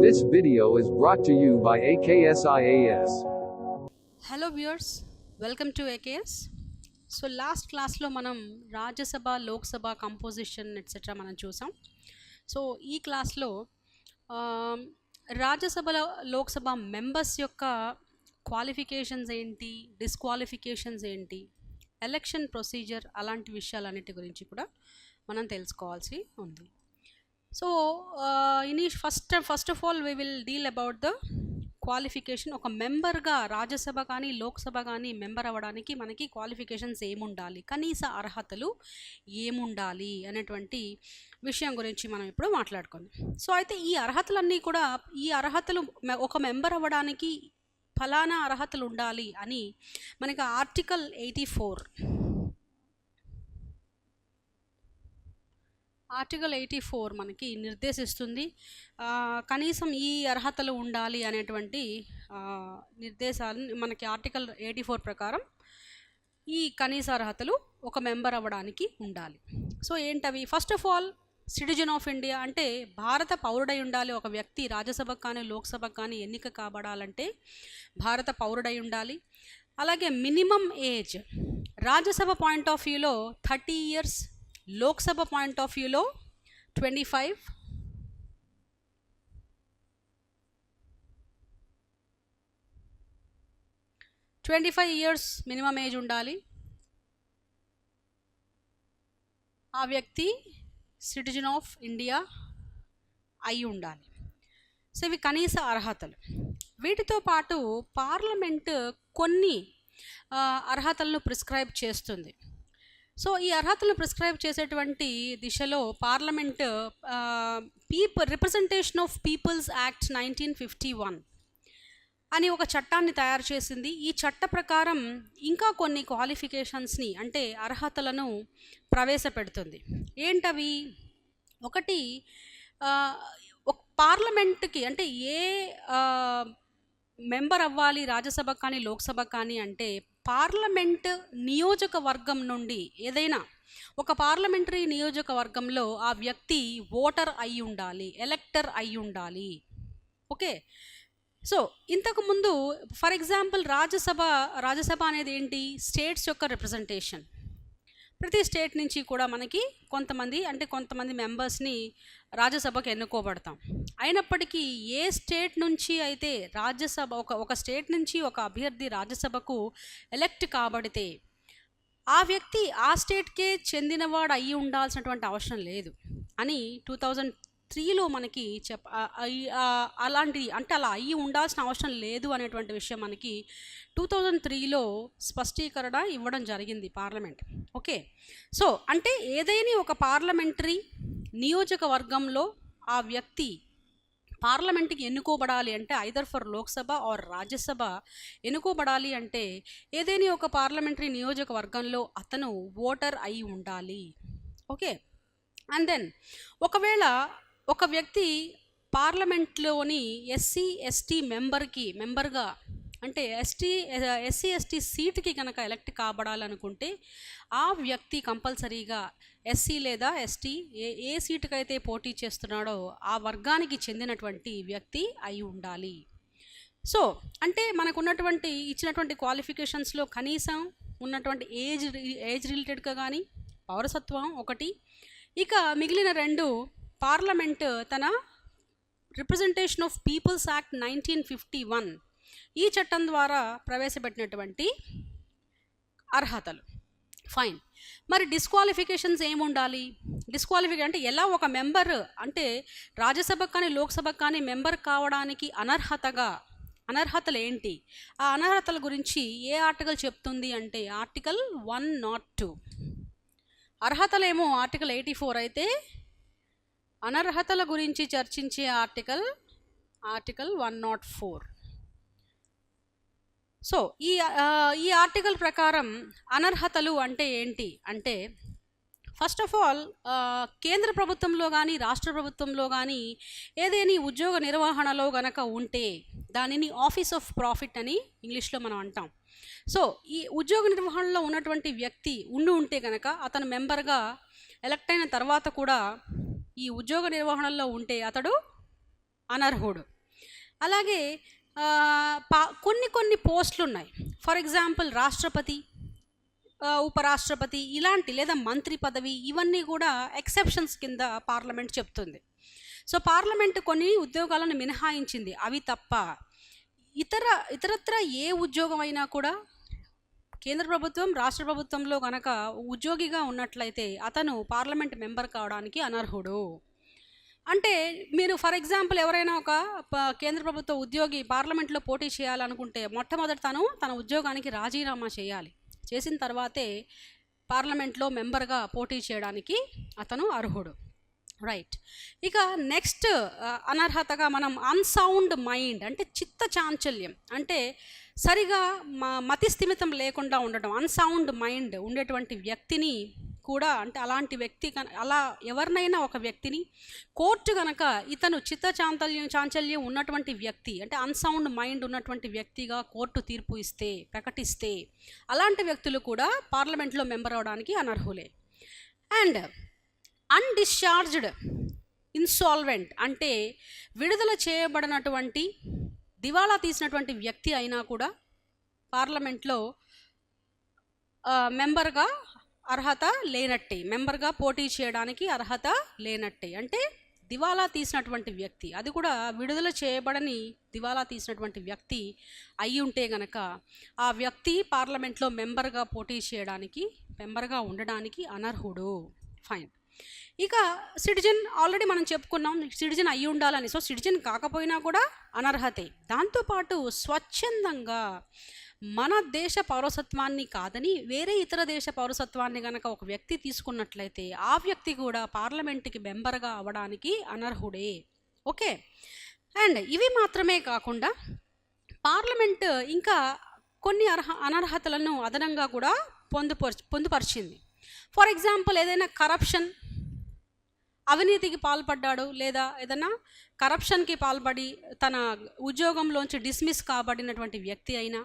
This video is brought to you by AKSIAS. Hello viewers, welcome to AKS. So last క్లాస్లో మనం Rajya Sabha, Lok Sabha composition etcetera మనం చూసాం. So ఈ క్లాస్లో రాజ్యసభలో లోక్సభ మెంబర్స్ యొక్క క్వాలిఫికేషన్స్ ఏంటి, డిస్క్వాలిఫికేషన్స్ ఏంటి, ఎలక్షన్ ప్రొసీజర్, అలాంటి విషయాలన్నిటి గురించి కూడా మనం తెలుసుకోవాల్సి ఉంది. So first of all we will deal about the qualification. ఒక మెంబర్గా రాజ్యసభ కానీ లోక్సభ కానీ మెంబర్ అవ్వడానికి మనకి క్వాలిఫికేషన్స్ ఏముండాలి, కనీస అర్హతలు ఏముండాలి అనేటువంటి విషయం గురించి మనం ఇప్పుడు మాట్లాడుకుందాం. సో అయితే ఈ అర్హతలు ఒక మెంబర్ అవ్వడానికి ఫలానా అర్హతలు ఉండాలి అని మనకి ఆర్టికల్ 84 మనకి నిర్దేశిస్తుంది. కనీసం ఈ అర్హతలు ఉండాలి అనేటువంటి నిర్దేశాలను మనకి ఆర్టికల్ 84 ప్రకారం ఈ కనీస అర్హతలు ఒక మెంబర్ అవ్వడానికి ఉండాలి. సో ఏంటవి? First of all, citizen of India అంటే భారత పౌరుడై ఉండాలి. ఒక వ్యక్తి రాజ్యసభకు కానీ లోక్సభకు కానీ ఎన్నిక కాబడాలంటే భారత పౌరుడై ఉండాలి. అలాగే minimum age Rajya Sabha point of వ్యూలో 30 years, లోక్సభ పాయింట్ ఆఫ్ వ్యూలో 25 years మినిమం ఏజ్ ఉండాలి. ఆ వ్యక్తి సిటిజన్ ఆఫ్ ఇండియా అయి ఉండాలి. సో ఇవి కనీస అర్హతలు. వీటితో పాటు పార్లమెంట్ కొన్ని అర్హతలను ప్రిస్క్రైబ్ చేస్తుంది. సో ఈ అర్హతలను ప్రిస్క్రైబ్ చేసేటువంటి దిశలో parliament representation of people's act 1951 అని ఒక చట్టాన్ని తయారు చేసింది. ఈ చట్ట ప్రకారం ఇంకా కొన్ని క్వాలిఫికేషన్స్ని అంటే అర్హతలను ప్రవేశపెడుతుంది. ఏంటవి? ఒకటి, ఒక పార్లమెంట్కి అంటే ఏ మెంబర్ అవ్వాలి రాజ్యసభ కానీ లోక్సభ కానీ అంటే పార్లమెంట్ నియోజకవర్గం నుండి ఏదైనా ఒక పార్లమెంటరీ నియోజకవర్గంలో ఆ వ్యక్తి ఓటర్ అయి ఉండాలి, ఎలక్టర్ అయి ఉండాలి. ఓకే. సో ఇంతకుముందు ఫర్ ఎగ్జాంపుల్ రాజ్యసభ అనేది ఏంటి? స్టేట్స్ యొక్క రిప్రజెంటేషన్. ప్రతి స్టేట్ నుంచి కూడా మనకి కొంతమంది మెంబర్స్ని రాజ్యసభకు ఎన్నుకోబడతాం. అయినప్పటికీ ఏ స్టేట్ నుంచి అయితే రాజ్యసభ ఒక స్టేట్ నుంచి ఒక అభ్యర్థి రాజ్యసభకు ఎలక్ట్ కాబడితే ఆ వ్యక్తి ఆ స్టేట్కే చెందినవాడు అయ్యి ఉండాల్సినటువంటి అవసరం లేదు అని 2003లో మనకి అలా అయ్యి ఉండాల్సిన అవసరం లేదు అనేటువంటి విషయం మనకి 2003లో స్పష్టీకరణ ఇవ్వడం జరిగింది పార్లమెంట్. ఓకే. సో అంటే ఏదైనా ఒక పార్లమెంటరీ నియోజకవర్గంలో ఆ వ్యక్తి పార్లమెంట్కి ఎన్నుకోబడాలి అంటే either for Lok Sabha or Rajya Sabha ఎన్నుకోబడాలి అంటే ఏదైనా ఒక పార్లమెంటరీ నియోజకవర్గంలో అతను ఓటర్ అయి ఉండాలి. ఓకే. అండ్ దెన్ ఒకవేళ ఒక వ్యక్తి పార్లమెంట్లోని SC/ST మెంబర్గా అంటే SC/ST సీటుకి కనుక ఎలక్ట్ కాబడాలనుకుంటే ఆ వ్యక్తి కంపల్సరీగా SC లేదా ST ఏ సీటుకైతే పోటీ చేస్తున్నాడో ఆ వర్గానికి చెందినటువంటి వ్యక్తి అయి ఉండాలి. సో అంటే మనకున్నటువంటి ఇచ్చినటువంటి క్వాలిఫికేషన్స్లో కనీసం ఉన్నటువంటి ఏజ్ రిలేటెడ్గా కానీ పౌరసత్వం ఒకటి, ఇక మిగిలిన రెండు పార్లమెంట్ తన రిప్రజెంటేషన్ ఆఫ్ పీపుల్స్ యాక్ట్ 1951 ఈ చట్టం ద్వారా ప్రవేశపెట్టినటువంటి అర్హతలు. ఫైన్. మరి డిస్క్వాలిఫికేషన్స్ ఏముండాలి? అంటే ఎలా ఒక మెంబర్ అంటే రాజ్యసభకు కానీ లోక్సభకు కానీ మెంబర్ కావడానికి అనర్హతలు ఏంటి? ఆ అనర్హతల గురించి ఏ ఆర్టికల్ చెప్తుంది అంటే ఆర్టికల్ 102. అర్హతలేమో ఆర్టికల్ 84 అయితే అనర్హతల గురించి చర్చించే ఆర్టికల్ 104. సో ఈ ఆర్టికల్ ప్రకారం అనర్హతలు అంటే ఏంటి అంటే ఫస్ట్ ఆఫ్ ఆల్ కేంద్ర ప్రభుత్వంలో కానీ రాష్ట్ర ప్రభుత్వంలో కానీ ఏదైనా ఉద్యోగ నిర్వహణలో గనక ఉంటే దానిని ఆఫీస్ ఆఫ్ ప్రాఫిట్ అని ఇంగ్లీష్లో మనం అంటాం. సో ఈ ఉద్యోగ నిర్వహణలో ఉన్నటువంటి వ్యక్తి ఉంటే కనుక అతను మెంబర్గా ఎలక్ట్ అయిన తర్వాత కూడా ఈ ఉద్యోగ నిర్వహణలో ఉంటే అతడు అనర్హుడు. అలాగే కొన్ని కొన్ని పోస్టులు ఉన్నాయి. ఫర్ ఎగ్జాంపుల్ రాష్ట్రపతి, ఉపరాష్ట్రపతి ఇలాంటి, లేదా మంత్రి పదవి, ఇవన్నీ కూడా ఎక్సెప్షన్స్ కింద పార్లమెంట్ చెప్తుంది. సో పార్లమెంట్ కొన్ని ఉద్యోగాలను మినహాయించింది, అవి తప్ప ఇతరత్ర ఏ ఉద్యోగం అయినా కూడా కేంద్ర ప్రభుత్వం, రాష్ట్ర ప్రభుత్వంలో కనుక ఉద్యోగిగా ఉన్నట్లయితే అతను పార్లమెంట్ మెంబర్ కావడానికి అనర్హుడు. అంటే మీరు ఫర్ ఎగ్జాంపుల్ ఎవరైనా ఒక కేంద్ర ప్రభుత్వ ఉద్యోగి పార్లమెంట్లో పోటీ చేయాలనుకుంటే మొట్టమొదటి తన ఉద్యోగానికి రాజీనామా చేయాలి. చేసిన తర్వాతే పార్లమెంట్లో మెంబర్గా పోటీ చేయడానికి అతను అర్హుడు. రైట్. ఇక నెక్స్ట్ అనర్హతగా మనం అన్సౌండ్ మైండ్, అంటే చిత్త చాంచల్యం, అంటే సరిగా మతి స్థిమితం లేకుండా ఉండటం, అన్సౌండ్ మైండ్ ఉండేటువంటి వ్యక్తిని కూడా, అంటే అలాంటి వ్యక్తి అలా ఎవరినైనా ఒక వ్యక్తిని కోర్టు కనుక ఇతను చిత్త చాంచల్యం ఉన్నటువంటి వ్యక్తి, అంటే అన్సౌండ్ మైండ్ ఉన్నటువంటి వ్యక్తిగా కోర్టు తీర్పు ప్రకటిస్తే అలాంటి వ్యక్తులు కూడా పార్లమెంట్లో మెంబర్ అవడానికి అనర్హులే. అండ్ అన్డిశ్చార్జ్డ్ ఇన్సాల్వెంట్, అంటే విడుదల చేయబడినటువంటి దివాళా తీసినటువంటి వ్యక్తి అయినా కూడా పార్లమెంట్లో మెంబర్గా అర్హత లేనట్టే, మెంబర్గా పోటీ చేయడానికి అర్హత లేనట్టే. అంటే దివాలా తీసినటువంటి వ్యక్తి, అది కూడా విడుదల చేయబడని దివాలా తీసినటువంటి వ్యక్తి అయి ఉంటే గనక ఆ వ్యక్తి పార్లమెంట్లో మెంబర్గా పోటీ చేయడానికి, మెంబర్గా ఉండడానికి అనర్హుడు. ఫైన్. ఇక సిటిజన్, ఆల్రెడీ మనం చెప్పుకున్నాం సిటిజన్ అయి ఉండాలని. సో సిటిజన్ కాకపోయినా కూడా అనర్హతే. దాంతోపాటు స్వచ్ఛందంగా మన దేశ పౌరసత్వాన్ని కాదని వేరే ఇతర దేశ పౌరసత్వాన్ని కనుక ఒక వ్యక్తి తీసుకున్నట్లయితే ఆ వ్యక్తి కూడా పార్లమెంట్కి మెంబర్గా అవ్వడానికి అనర్హుడే. ఓకే. అండ్ ఇవి మాత్రమే కాకుండా పార్లమెంట్ ఇంకా కొన్ని అనర్హతలను అదనంగా కూడా పొందుపరిచింది. ఫర్ ఎగ్జాంపుల్ ఏదైనా కరప్షన్, అవినీతికి పాల్పడ్డాడు, లేదా ఏదైనా కరప్షన్కి పాల్పడి తన ఉద్యోగంలోంచి డిస్మిస్ కాబడినటువంటి వ్యక్తి అయినా,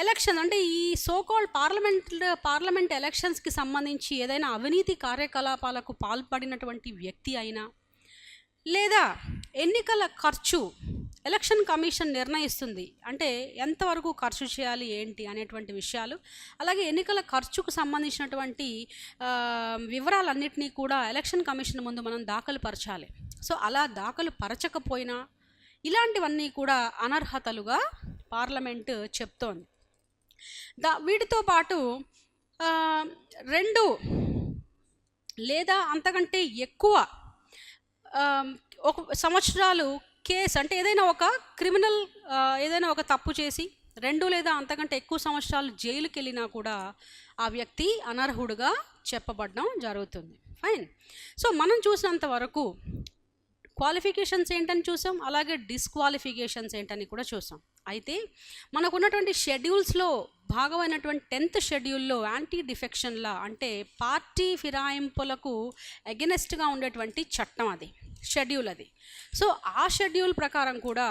ఎలక్షన్ అంటే ఈ సోకాల్డ్ పార్లమెంట్ ఎలక్షన్స్కి సంబంధించి ఏదైనా అవినీతి కార్యకలాపాలకు పాల్పడినటువంటి వ్యక్తి అయినా, లేదా ఎన్నికల ఖర్చు ఎలక్షన్ కమిషన్ నిర్ణయిస్తుంది, అంటే ఎంతవరకు ఖర్చు చేయాలి ఏంటి అనేటువంటి విషయాలు, అలాగే ఎన్నికల ఖర్చుకు సంబంధించినటువంటి వివరాలన్నింటినీ కూడా ఎలక్షన్ కమిషన్ ముందు మనం దాఖలు పరచాలి. సో అలా దాఖలు పరచకపోయినా ఇలాంటివన్నీ కూడా అనర్హతలుగా పార్లమెంట్ చెప్తోంది. వీటితో పాటు 2 లేదా అంతకంటే ఎక్కువ ఒక సంవత్సరాలు కేసు, అంటే ఏదైనా ఒక క్రిమినల్ ఏదైనా ఒక తప్పు చేసి 2 లేదా అంతకంటే ఎక్కువ సంవత్సరాలు జైలుకి వెళ్ళినా కూడా ఆ వ్యక్తి అనర్హుడుగా చెప్పబడడం జరుగుతుంది. ఫైన్. సో మనం చూసినంత వరకు క్వాలిఫికేషన్స్ ఏంటని చూసాం, అలాగే డిస్క్వాలిఫికేషన్స్ ఏంటని కూడా చూసాం. అయితే మనకున్నటువంటి షెడ్యూల్స్లో భాగమైనటువంటి 10th షెడ్యూల్లో యాంటీ డిఫెక్షన్లా, అంటే పార్టీ ఫిరాయింపులకు అగెనెస్ట్గా ఉండేటువంటి చట్టం, అది షెడ్యూల్ అది. సో ఆ షెడ్యూల్ ప్రకారం కూడా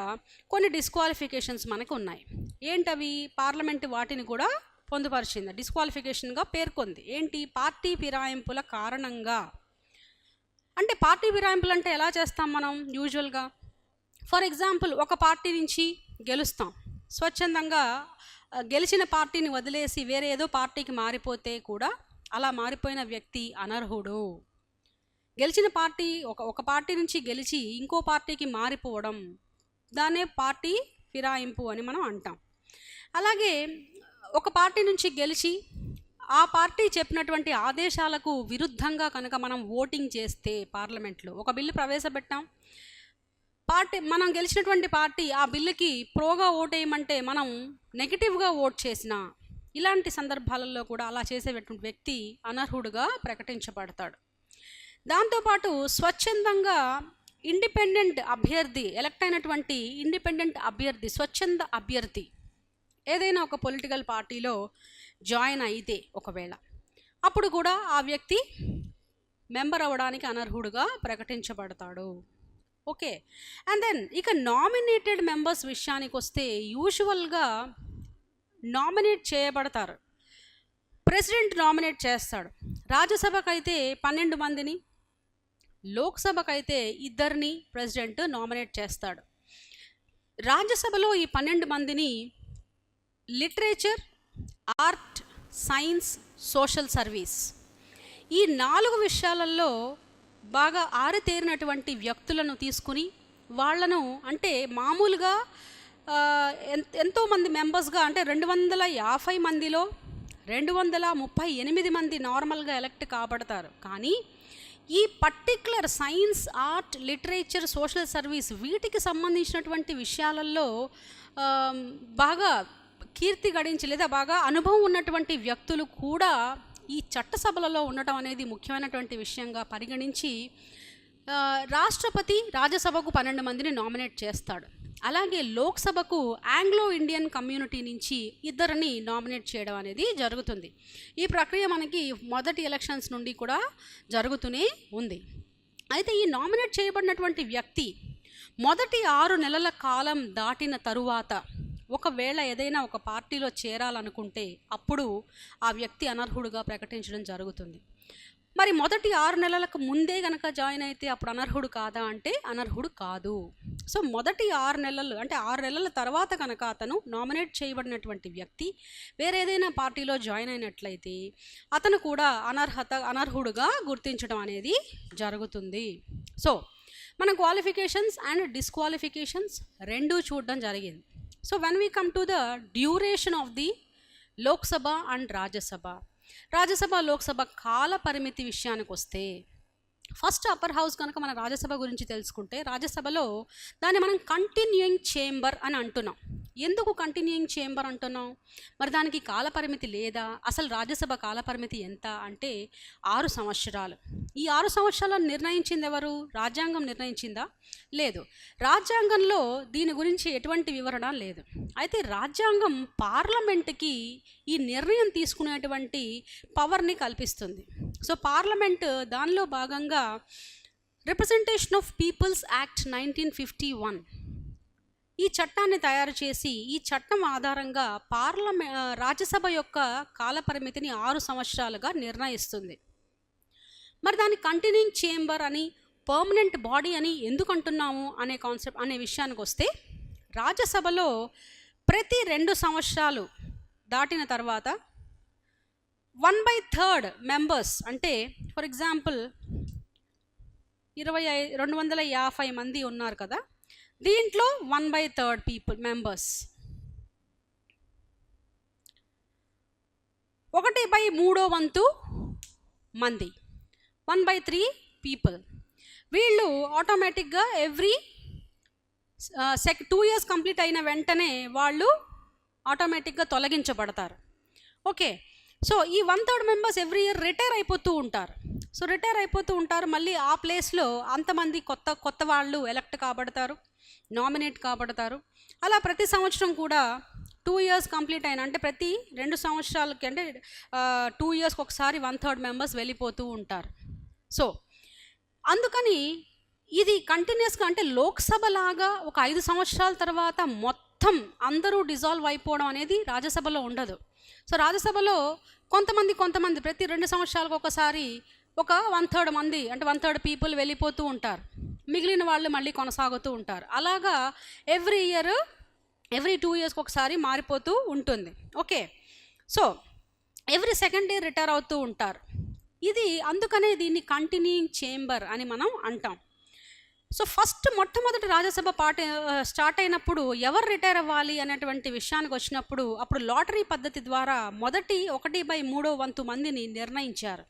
కొన్ని డిస్క్వాలిఫికేషన్స్ మనకు ఉన్నాయి. ఏంటవి? పార్లమెంట్ వాటిని కూడా పొందుపరిచింది, డిస్క్వాలిఫికేషన్గా పేర్కొంది. ఏంటి? పార్టీ ఫిరాయింపుల కారణంగా. అంటే పార్టీ ఫిరాయింపులు అంటే ఎలా చేస్తాం మనం యూజువల్గా? ఫర్ ఎగ్జాంపుల్ ఒక పార్టీ నుంచి గెలుస్తాం, స్వచ్ఛందంగా గెలిచిన పార్టీని వదిలేసి వేరే ఏదో పార్టీకి మారిపోతే కూడా అలా మారిపోయిన వ్యక్తి అనర్హుడు. గెలిచిన పార్టీ ఒక పార్టీ నుంచి గెలిచి ఇంకో పార్టీకి మారిపోవడం, దాన్నే పార్టీ ఫిరాయింపు అని మనం అంటాం. అలాగే ఒక పార్టీ నుంచి గెలిచి ఆ పార్టీ చెప్పినటువంటి ఆదేశాలకు విరుద్ధంగా కనుక మనం ఓటింగ్ చేస్తే, పార్లమెంట్లో ఒక బిల్లు ప్రవేశపెట్టాం, మనం గెలిచినటువంటి పార్టీ ఆ బిల్లుకి ప్రోగా ఓటేయమంటే మనం నెగిటివ్గా ఓట్ చేసిన, ఇలాంటి సందర్భాలలో కూడా అలా చేసేటువంటి వ్యక్తి అనర్హుడుగా ప్రకటించబడతాడు. దాంతోపాటు స్వచ్ఛందంగా ఇండిపెండెంట్ అభ్యర్థి, ఎలక్ట్ అయినటువంటి ఇండిపెండెంట్ అభ్యర్థి, స్వచ్ఛంద అభ్యర్థి ఏదైనా ఒక పొలిటికల్ పార్టీలో జాయిన్ అయితే ఒకవేళ, అప్పుడు కూడా ఆ వ్యక్తి మెంబర్ అవ్వడానికి అనర్హుడుగా ప్రకటించబడతాడు. ఓకే. అండ్ దెన్ ఇక నామినేటెడ్ మెంబర్స్ విషయానికి వస్తే యూజువల్గా నామినేట్ చేయబడతారు, ప్రెసిడెంట్ నామినేట్ చేస్తాడు. రాజ్యసభకైతే 12 మందిని, లోక్సభకైతే 2 ప్రెసిడెంట్ నామినేట్ చేస్తాడు. రాజ్యసభలో ఈ 12 మందిని literature, art, science, social service ఈ 4 విషయాలలో బాగా ఆరితేరినటువంటి వ్యక్తులను తీసుకుని వాళ్ళను అంటే మామూలుగా ఎంతోమంది మెంబర్స్గా అంటే 250 మందిలో 238 మంది నార్మల్గా ఎలక్ట్ కాబడతారు. కానీ ఈ particular science, art, literature, social service వీటికి సంబంధించినటువంటి విషయాలలో బాగా కీర్తి గడించి లేదా బాగా అనుభవం ఉన్నటువంటి వ్యక్తులు కూడా ఈ చట్టసభలలో ఉండటం అనేది ముఖ్యమైనటువంటి విషయంగా పరిగణించి రాష్ట్రపతి రాజ్యసభకు 12 మందిని నామినేట్ చేస్తాడు. అలాగే లోక్సభకు ఆంగ్లో ఇండియన్ కమ్యూనిటీ నుంచి 2 నామినేట్ చేయడం అనేది జరుగుతుంది. ఈ ప్రక్రియ మనకి మొదటి ఎలక్షన్స్ నుండి కూడా జరుగుతూనే ఉంది. అయితే ఈ నామినేట్ చేయబడినటువంటి వ్యక్తి మొదటి 6 నెలల కాలం దాటిన తరువాత ఒకవేళ ఏదైనా ఒక పార్టీలో చేరాలనుకుంటే అప్పుడు ఆ వ్యక్తి అనర్హుడుగా ప్రకటించడం జరుగుతుంది. మరి మొదటి 6 నెలలకు ముందే కనుక జాయిన్ అయితే అప్పుడు అనర్హుడు కాదా అంటే అనర్హుడు కాదు. సో మొదటి 6 నెలలు అంటే 6 నెలల తర్వాత కనుక అతను నామినేట్ చేయబడినటువంటి వ్యక్తి వేరే ఏదైనా పార్టీలో జాయిన్ అయినట్లయితే అతను కూడా అనర్హుడుగా గుర్తించడం అనేది జరుగుతుంది. సో మన క్వాలిఫికేషన్స్ అండ్ డిస్క్వాలిఫికేషన్స్ రెండూ చూడడం జరిగింది. So when we come to the duration of the Lok Sabha and Rajya Sabha Lok Sabha కాల పరిమితి విషయానికి వస్తే ఫస్ట్ అప్పర్ హౌస్ కనుక మన రాజ్యసభ గురించి తెలుసుకుంటే రాజ్యసభలో దాన్ని మనం కంటిన్యూయింగ్ చేంబర్ అని అంటున్నాం. ఎందుకు కంటిన్యూయింగ్ చేంబర్ అంటున్నాం? మరి దానికి కాలపరిమితి లేదా? అసలు రాజ్యసభ కాలపరిమితి ఎంత అంటే 6 సంవత్సరాలు. ఈ 6 సంవత్సరాలను నిర్ణయించింది ఎవరు? రాజ్యాంగం నిర్ణయించిందా? లేదు. రాజ్యాంగంలో దీని గురించి ఎటువంటి వివరణ లేదు. అయితే రాజ్యాంగం పార్లమెంటుకి ఈ నిర్ణయం తీసుకునేటువంటి పవర్ని కల్పిస్తుంది. సో పార్లమెంట్ దానిలో భాగంగా రిప్రజెంటేషన్ ఆఫ్ పీపుల్స్ యాక్ట్ 1951 ఈ చట్టాన్ని తయారు చేసి ఈ చట్టం ఆధారంగా రాజ్యసభ యొక్క కాలపరిమితిని 6 సంవత్సరాలుగా నిర్ణయిస్తుంది. మరి దాన్ని కంటిన్యూయింగ్ చేంబర్ అని పర్మనెంట్ బాడీ అని ఎందుకు అంటున్నాము అనే విషయానికి వస్తే రాజ్యసభలో ప్రతి 2 సంవత్సరాలు దాటిన తర్వాత 1/3 మెంబర్స్ అంటే ఫర్ ఎగ్జాంపుల్ 250 మంది ఉన్నారు కదా, దీంట్లో 1/3 మెంబర్స్ 1/3 మంది 1/3 పీపుల్ వీళ్ళు ఆటోమేటిక్గా ఎవ్రీ 2 ఇయర్స్ కంప్లీట్ అయిన వెంటనే వాళ్ళు ఆటోమేటిక్గా తొలగించబడతారు. ఓకే, సో ఈ 1/3 మెంబర్స్ ఎవ్రీ ఇయర్ రిటైర్ అయిపోతూ ఉంటారు. మళ్ళీ ఆ ప్లేస్లో అంతమంది కొత్త వాళ్ళు ఎలక్ట్ కాబడతారు, నామినేట్ కాబడతారు. అలా ప్రతి సంవత్సరం కూడా 2 ఇయర్స్ కంప్లీట్ అయిన అంటే ప్రతి 2 సంవత్సరాలకి అంటే 2 ఇయర్స్కి ఒకసారి 1/3 మెంబర్స్ వెళ్ళిపోతూ ఉంటారు. సో అందుకని ఇది కంటిన్యూస్గా అంటే లోక్సభ లాగా ఒక 5 సంవత్సరాల తర్వాత మొత్తం అందరూ డిజాల్వ్ అయిపోవడం అనేది రాజ్యసభలో ఉండదు. సో రాజ్యసభలో కొంతమంది ప్రతి 2 సంవత్సరాలకు ఒకసారి ఒక 1/3 మంది అంటే 1/3 పీపుల్ వెళ్ళిపోతూ ఉంటారు, మిగిలిన వాళ్ళు మళ్ళీ కొనసాగుతూ ఉంటారు. అలాగా ఎవ్రీ 2 ఇయర్స్కి ఒకసారి మారిపోతూ ఉంటుంది. Okay, so every second year retire అవుతూ ఉంటారు. ఇది అందుకనే దీన్ని కంటిన్యూయింగ్ చేంబర్ అని మనం అంటాం. సో మొట్టమొదటి రాజ్యసభ స్టార్ట్ అయినప్పుడు ఎవరు రిటైర్ అవ్వాలి అనేటువంటి విషయానికి వచ్చినప్పుడు అప్పుడు లాటరీ పద్ధతి ద్వారా మొదటి 1/3 వంతు మందిని నిర్ణయించారు.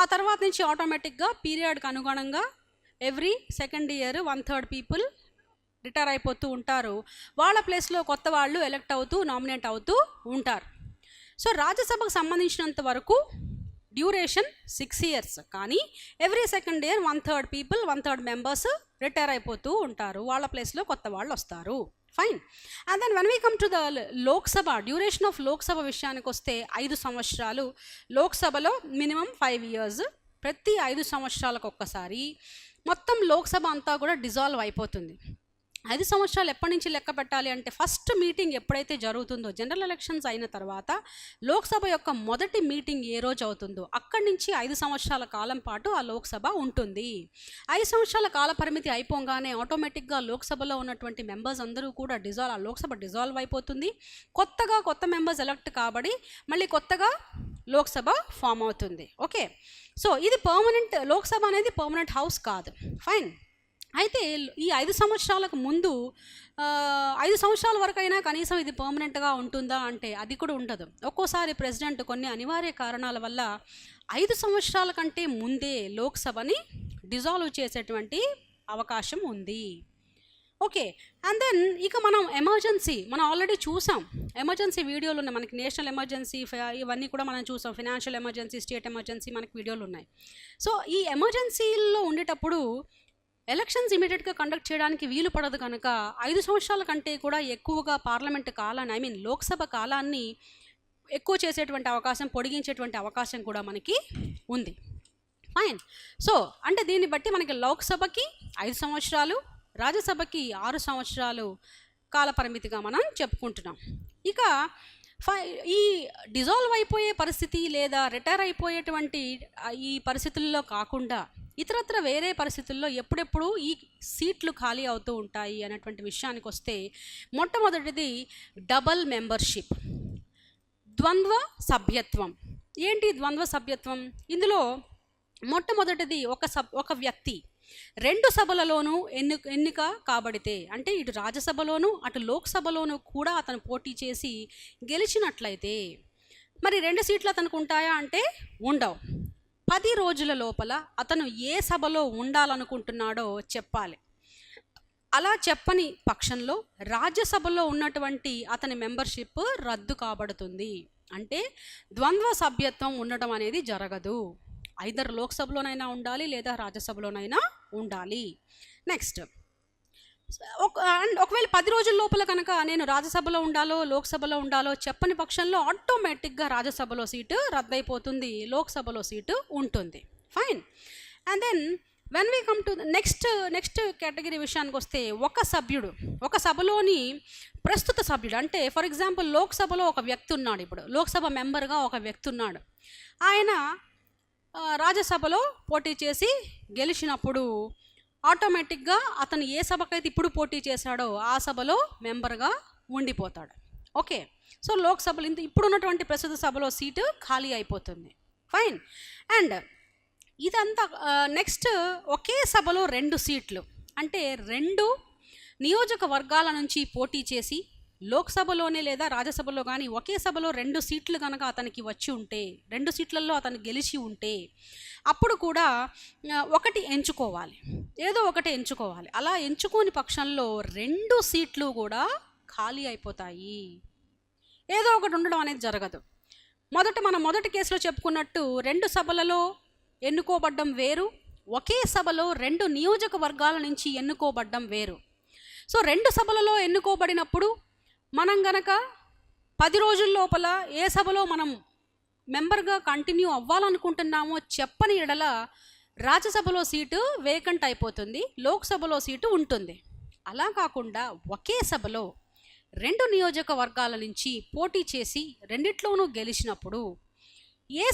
ఆ తర్వాత నుంచి ఆటోమేటిక్గా పీరియడ్కి అనుగుణంగా every second year 1/3 people retire అయిపోతూ ఉంటారు. వాళ్ళ ప్లేస్లో కొత్త వాళ్ళు ఎలక్ట్ అవుతూ నామినేట్ అవుతూ ఉంటారు. సో రాజ్యసభకు సంబంధించినంత వరకు డ్యూరేషన్ 6 ఇయర్స్, కానీ every second year 1/3 people 1/3 members retire అయిపోతూ ఉంటారు, వాళ్ళ ప్లేస్లో కొత్త వాళ్ళు వస్తారు. Fine. And then when we come to the Lok Sabha duration of Lok Sabha విషయానికి వస్తే 5 సంవత్సరాలు. లోక్సభలో మినిమం 5 ఇయర్స్. ప్రతి 5 సంవత్సరాలకు ఒక్కసారి మొత్తం లోక్సభ అంతా కూడా డిజాల్వ్ అయిపోతుంది. 5 సంవత్సరాలు ఎప్పటి నుంచి లెక్క పెట్టాలి అంటే ఫస్ట్ మీటింగ్ ఎప్పుడైతే జరుగుతుందో, జనరల్ ఎలక్షన్స్ అయిన తర్వాత లోక్సభ యొక్క మొదటి మీటింగ్ ఏ రోజు అవుతుందో అక్కడి నుంచి 5 సంవత్సరాల కాలం పాటు ఆ లోక్సభ ఉంటుంది. 5 సంవత్సరాల కాల పరిమితి అయిపోగానే ఆటోమేటిక్గా లోక్సభలో ఉన్నటువంటి మెంబర్స్ అందరూ కూడా ఆ లోక్సభ డిజాల్వ్ అయిపోతుంది. కొత్త మెంబర్స్ ఎలక్ట్ కాబడి మళ్ళీ కొత్తగా లోక్సభ ఫామ్ అవుతుంది. ఓకే, సో ఇది పర్మనెంట్, లోక్సభ అనేది పర్మనెంట్ హౌస్ కాదు. ఫైన్. అయితే ఈ 5 సంవత్సరాలకు ముందు 5 సంవత్సరాల వరకు అయినా కనీసం ఇది పర్మనెంట్గా ఉంటుందా అంటే అది కూడా ఉండదు. ఒక్కోసారి ప్రెసిడెంట్ కొన్ని అనివార్య కారణాల వల్ల 5 సంవత్సరాల కంటే ముందే లోక్సభని డిజాల్వ్ చేసేటువంటి అవకాశం ఉంది. ఓకే, అండ్ దెన్ ఇక మనం మనం ఆల్రెడీ చూసాం, ఎమర్జెన్సీ వీడియోలు ఉన్నాయి మనకి. నేషనల్ ఎమర్జెన్సీ ఇవన్నీ కూడా మనం చూసాం. ఫినాన్షియల్ ఎమర్జెన్సీ, స్టేట్ ఎమర్జెన్సీ మనకి వీడియోలు ఉన్నాయి. సో ఈ ఎమర్జెన్సీల్లో ఉండేటప్పుడు ఎలక్షన్స్ ఇమీడియట్గా కండక్ట్ చేయడానికి వీలు పడదు కనుక 5 సంవత్సరాల కంటే కూడా ఎక్కువగా పార్లమెంట్ కాలాన్ని, లోక్సభ కాలాన్ని ఎక్కువ చేసేటువంటి అవకాశం, పొడిగించేటువంటి అవకాశం కూడా మనకి ఉంది. ఫైన్. సో అంటే దీన్ని బట్టి మనకి లోక్సభకి 5 సంవత్సరాలు, రాజ్యసభకి 6 సంవత్సరాలు కాల పరిమితిగా మనం చెప్పుకుంటున్నాం. ఇక ఈ డిజాల్వ్ అయిపోయే పరిస్థితి లేదా రిటైర్ అయిపోయేటువంటి ఈ పరిస్థితుల్లో కాకుండా ఇతరత్ర వేరే పరిస్థితుల్లో ఎప్పుడెప్పుడు ఈ సీట్లు ఖాళీ అవుతూ ఉంటాయి అనేటువంటి విషయానికి వస్తే, మొట్టమొదటిది డబల్ మెంబర్షిప్, ద్వంద్వ సభ్యత్వం. ఏంటి ద్వంద్వ సభ్యత్వం? ఇందులో మొట్టమొదటిది ఒక వ్యక్తి 2 సభలలోనూ ఎన్నిక కాబడితే, అంటే ఇటు రాజ్యసభలోనూ అటు లోక్సభలోనూ కూడా అతను పోటీ చేసి గెలిచినట్లయితే, మరి 2 సీట్లు అతనికి ఉంటాయా అంటే ఉండవు. 10 రోజుల లోపల అతను ఏ సభలో ఉండాలనుకుంటున్నాడో చెప్పాలి. అలా చెప్పని పక్షంలో రాజ్యసభలో ఉన్నటువంటి అతని మెంబర్షిప్ రద్దు కాబడుతుంది. అంటే ద్వంద్వ సభ్యత్వం ఉండటం అనేది జరగదు. ఐదర్ లోక్సభలోనైనా ఉండాలి లేదా రాజ్యసభలోనైనా ఉండాలి. నెక్స్ట్, ఒకవేళ 10 రోజుల లోపల కనుక నేను రాజ్యసభలో ఉండాలో లోక్సభలో ఉండాలో చెప్పని పక్షంలో ఆటోమేటిక్గా రాజ్యసభలో సీటు రద్దయిపోతుంది, లోక్సభలో సీటు ఉంటుంది. Fine. And then when we come to next category విషయానికి వస్తే, ఒక సభలోని ప్రస్తుత సభ్యుడు, అంటే ఫర్ ఎగ్జాంపుల్ లోక్సభలో ఒక వ్యక్తి ఉన్నాడు, ఇప్పుడు లోక్సభ మెంబర్గా ఒక వ్యక్తి ఉన్నాడు, ఆయన రాజ్యసభలో పోటీ చేసి గెలిచినప్పుడు ఆటోమేటిక్గా అతను ఏ సభకైతే ఇప్పుడు పోటీ చేశాడో ఆ సభలో మెంబర్గా ఉండిపోతాడు. ఓకే, సో లోక్సభలో ఇప్పుడు ఉన్నటువంటి ప్రస్తుత సభలో సీటు ఖాళీ అయిపోతుంది. ఫైన్. అండ్ ఇదంతా నెక్స్ట్, ఒకే సభలో 2 సీట్లు, అంటే 2 నియోజకవర్గాల నుంచి పోటీ చేసి లోక్సభలోనే లేదా రాజ్యసభలో కానీ ఒకే సభలో 2 సీట్లు కనుక అతనికి వచ్చి ఉంటే, 2 సీట్లలో అతను గెలిచి ఉంటే అప్పుడు కూడా ఒకటి ఎంచుకోవాలి, ఏదో ఒకటి ఎంచుకోవాలి. అలా ఎంచుకోని పక్షంలో 2 సీట్లు కూడా ఖాళీ అయిపోతాయి. ఏదో ఒకటి ఉండడం అనేది జరగదు. మనం మొదటి కేసులో చెప్పుకున్నట్టు 2 సభలలో ఎన్నుకోబడ్డం వేరు, ఒకే సభలో 2 నియోజకవర్గాల నుంచి ఎన్నుకోబడ్డం వేరు. సో 2 సభలలో ఎన్నుకోబడినప్పుడు మనం గనక 10 రోజుల లోపల ఏ సభలో మనం మెంబర్గా కంటిన్యూ అవ్వాలనుకుంటున్నామో చెప్పని ఎడల రాజ్యసభలో సీటు వేకెంట్ అయిపోతుంది, లోక్సభలో సీటు ఉంటుంది. అలా కాకుండా ఒకే సభలో 2 నియోజకవర్గాల నుంచి పోటీ చేసి రెండిట్లోనూ గెలిచినప్పుడు ఏ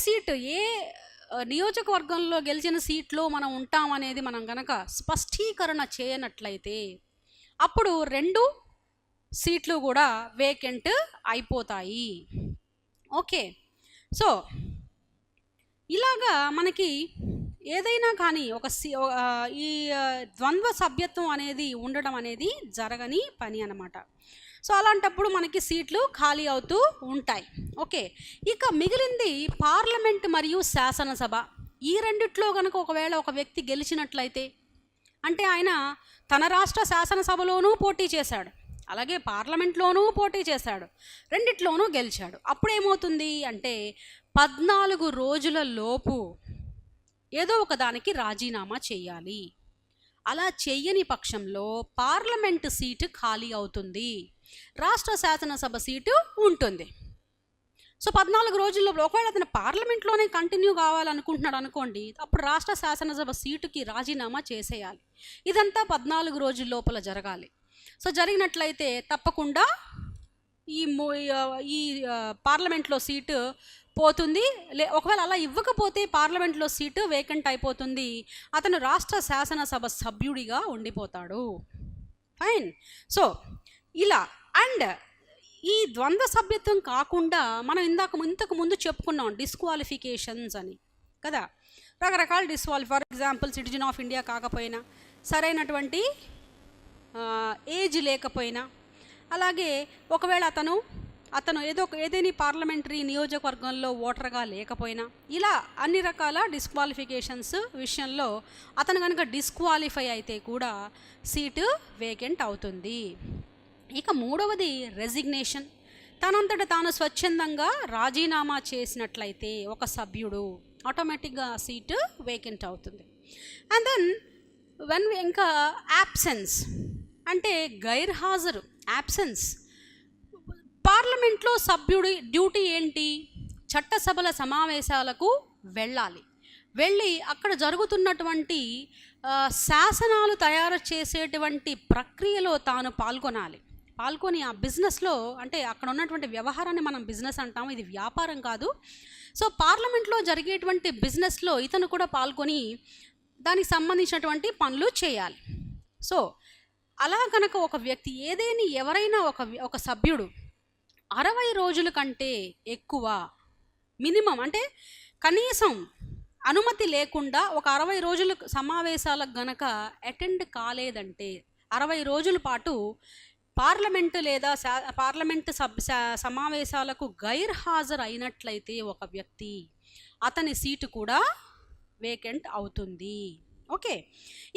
నియోజకవర్గంలో గెలిచిన సీట్లో మనం ఉంటామనేది మనం గనక స్పష్టీకరణ చేయనట్లయితే అప్పుడు 2 సీట్లు కూడా వేకెంట్ అయిపోతాయి. ఓకే, సో ఇలాగా మనకి ఏదైనా కానీ ఈ ద్వంద్వ సభ్యత్వం అనేది ఉండడం అనేది జరగని పని అన్నమాట. సో అలాంటప్పుడు మనకి సీట్లు ఖాళీ అవుతూ ఉంటాయి. ఓకే, ఇక మిగిలింది పార్లమెంట్ మరియు శాసనసభ. ఈ రెండిట్లో కనుక ఒకవేళ ఒక వ్యక్తి గెలిచినట్లయితే, అంటే ఆయన తన రాష్ట్ర శాసనసభలోనూ పోటీ చేశాడు, అలాగే పార్లమెంట్లోనూ పోటీ చేశాడు, రెండిట్లోనూ గెలిచాడు. అప్పుడేమవుతుంది అంటే 14 రోజుల లోపు ఏదో ఒక దానికి రాజీనామా చేయాలి. అలా చెయ్యని పక్షంలో పార్లమెంటు సీటు ఖాళీ అవుతుంది, రాష్ట్ర శాసనసభ సీటు ఉంటుంది. సో 14 రోజుల్లో ఒకవేళ అతను పార్లమెంట్లోనే కంటిన్యూ కావాలనుకుంటున్నాడు అనుకోండి, అప్పుడు రాష్ట్ర శాసనసభ సీటుకి రాజీనామా చేసేయాలి. ఇదంతా 14 రోజుల లోపల జరగాలి. సో జరిగినట్లయితే తప్పకుండా ఈ పార్లమెంట్లో సీటు పోతుంది. ఒకవేళ అలా ఇవ్వకపోతే పార్లమెంట్లో సీటు వేకెంట్ అయిపోతుంది. అతను రాష్ట్ర శాసనసభ సభ్యుడిగా ఉండిపోతాడు. ఫైన్. సో ఇలా అండ్ ఈ ద్వంద్వ సభ్యత్వం కాకుండా మనం ఇంతకు ముందు చెప్పుకున్నాం డిస్క్వాలిఫికేషన్స్ అని కదా, రకరకాల for example citizen of India కాకపోయినా, సరైనటువంటి ఏజ్ లేకపోయినా, అలాగే ఒకవేళ అతను ఏదైనా పార్లమెంటరీ నియోజకవర్గంలో ఓటర్గా లేకపోయినా, ఇలా అన్ని రకాల డిస్క్వాలిఫికేషన్స్ విషయంలో అతను కనుక డిస్క్వాలిఫై అయితే కూడా సీటు వేకెంట్ అవుతుంది. ఇక మూడవది రెసిగ్నేషన్. తనంతట తాను స్వచ్ఛందంగా రాజీనామా చేసినట్లయితే ఒక సభ్యుడు ఆటోమేటిక్గా సీటు వేకెంట్ అవుతుంది. అండ్ దెన్ ఇంకా యాబ్సెన్స్ అంటే గైర్హాజరు, యాబ్సెన్స్. పార్లమెంట్లో సభ్యుడి డ్యూటీ ఏంటి? చట్టసభల సమావేశాలకు వెళ్ళి అక్కడ జరుగుతున్నటువంటి శాసనాలు తయారు చేసేటువంటి ప్రక్రియలో తాను పాల్గొని ఆ బిజినెస్లో, అంటే అక్కడ ఉన్నటువంటి వ్యవహారాన్ని మనం బిజినెస్ అంటాము, ఇది వ్యాపారం కాదు. సో పార్లమెంట్లో జరిగేటువంటి బిజినెస్లో ఇతను కూడా పాల్గొని దానికి సంబంధించినటువంటి పనులు చేయాలి. సో అలా కనుక ఒక వ్యక్తి ఎవరైనా ఒక సభ్యుడు 60 రోజుల కంటే ఎక్కువ మినిమం, అంటే కనీసం అనుమతి లేకుండా ఒక 60 రోజుల సమావేశాలకు గనక అటెండ్ కాలేదంటే, 60 రోజుల పాటు పార్లమెంటు లేదా పార్లమెంటు సమావేశాలకు గైర్హాజరు అయినట్లయితే ఒక వ్యక్తి, అతని సీటు కూడా వేకెంట్ అవుతుంది. ఓకే.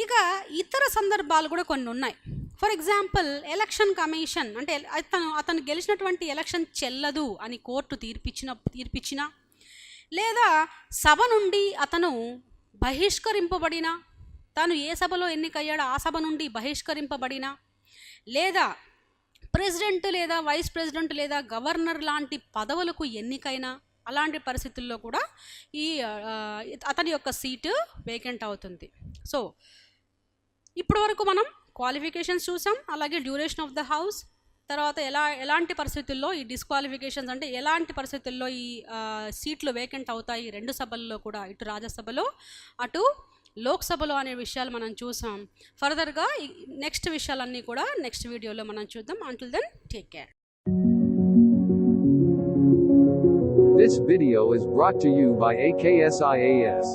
ఇక ఇతర సందర్భాలు కూడా కొన్ని ఉన్నాయి. ఫర్ ఎగ్జాంపుల్ ఎలక్షన్ కమిషన్, అంటే అతను గెలిచినటువంటి ఎలక్షన్ చెల్లదు అని కోర్టు తీర్పిచ్చినా, లేదా సభ నుండి అతను బహిష్కరింపబడినా, తాను ఏ సభలో ఎన్నికయ్యాడో ఆ సభ నుండి బహిష్కరింపబడినా, లేదా ప్రెసిడెంట్ లేదా వైస్ ప్రెసిడెంట్ లేదా గవర్నర్ లాంటి పదవులకు ఎన్నికైనా, అలాంటి పరిస్థితుల్లో కూడా అతని యొక్క సీటు వేకెంట్ అవుతుంది. సో ఇప్పటి వరకు మనం క్వాలిఫికేషన్స్ చూసాం, అలాగే డ్యూరేషన్ ఆఫ్ ద హౌస్, తర్వాత ఎలాంటి పరిస్థితుల్లో ఈ డిస్క్వాలిఫికేషన్స్, అంటే ఎలాంటి పరిస్థితుల్లో ఈ సీట్లు వేకెంట్ అవుతాయి రెండు సభల్లో కూడా, ఇటు రాజ్యసభలో అటు లోక్సభలో అనే విషయాలు మనం చూసాం. ఫర్దర్గా నెక్స్ట్ విషయాలన్నీ కూడా నెక్స్ట్ వీడియోలో మనం చూద్దాం. Until then take care. This video is brought to you by AKSIAS.